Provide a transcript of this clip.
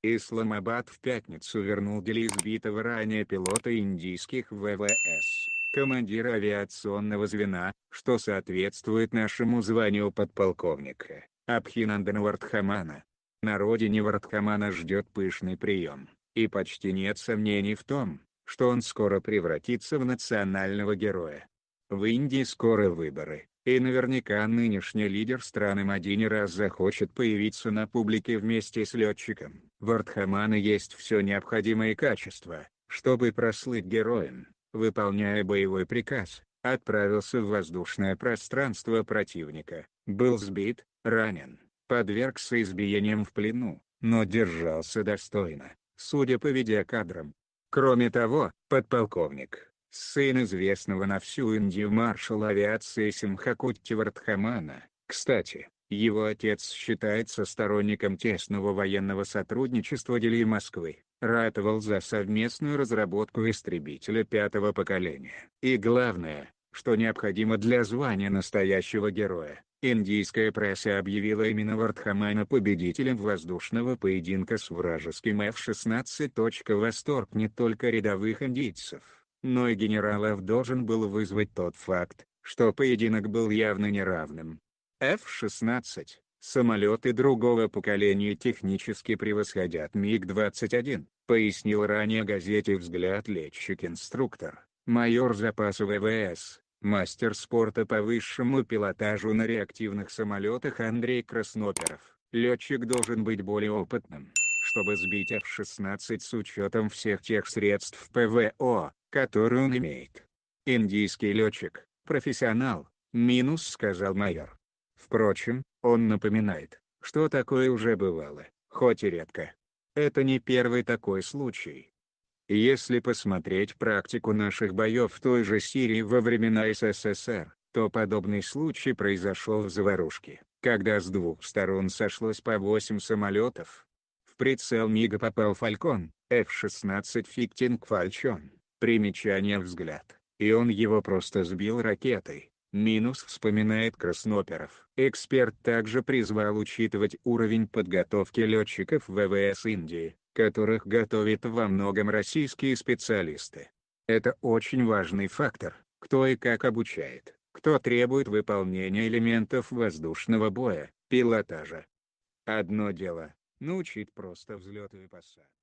Исламабад в пятницу вернул дело избитого ранее пилота индийских ВВС, командира авиационного звена, что соответствует нашему званию подполковника, Абхинандана Вардхамана. На родине Вардхамана ждет пышный прием, и почти нет сомнений в том, что он скоро превратится в национального героя. В Индии скоро выборы, и наверняка нынешний лидер страны Моди не раз захочет появиться на публике вместе с летчиком. Вардхамана есть все необходимые качества, чтобы прослыть героем. Выполняя боевой приказ, отправился в воздушное пространство противника, был сбит, ранен, подвергся избиениям в плену, но держался достойно, судя по видеокадрам. Кроме того, подполковник, сын известного на всю Индию маршала авиации Симхакутти Вардхамана, кстати, его отец считается сторонником тесного военного сотрудничества Дели и Москвы, ратовал за совместную разработку истребителя пятого поколения. И главное, что необходимо для звания настоящего героя, индийская пресса объявила именно Вардхамана победителем воздушного поединка с вражеским F-16. Восторг не только рядовых индийцев, но и генералов должен был вызвать тот факт, что поединок был явно неравным. F-16, самолеты другого поколения технически превосходят МиГ-21, пояснил ранее газете «Взгляд» летчик-инструктор, майор запаса ВВС, мастер спорта по высшему пилотажу на реактивных самолетах Андрей Красноперов. Летчик должен быть более опытным, чтобы сбить F-16 с учетом всех тех средств ПВО, которые он имеет. Индийский летчик, профессионал, минус, сказал майор. Впрочем, он напоминает, что такое уже бывало, хоть и редко. Это не первый такой случай. Если посмотреть практику наших боев в той же Сирии во времена СССР, то подобный случай произошел в заварушке, когда с двух сторон сошлось по 8 самолетов. В прицел МиГа попал «Фалькон», F-16 Fighting Falcon, примечание «Взгляд», и он его просто сбил ракетой. Минус, вспоминает Красноперов. Эксперт также призвал учитывать уровень подготовки летчиков ВВС Индии, которых готовят во многом российские специалисты. Это очень важный фактор, кто и как обучает, кто требует выполнения элементов воздушного боя, пилотажа. Одно дело — научить просто взлету и посадку.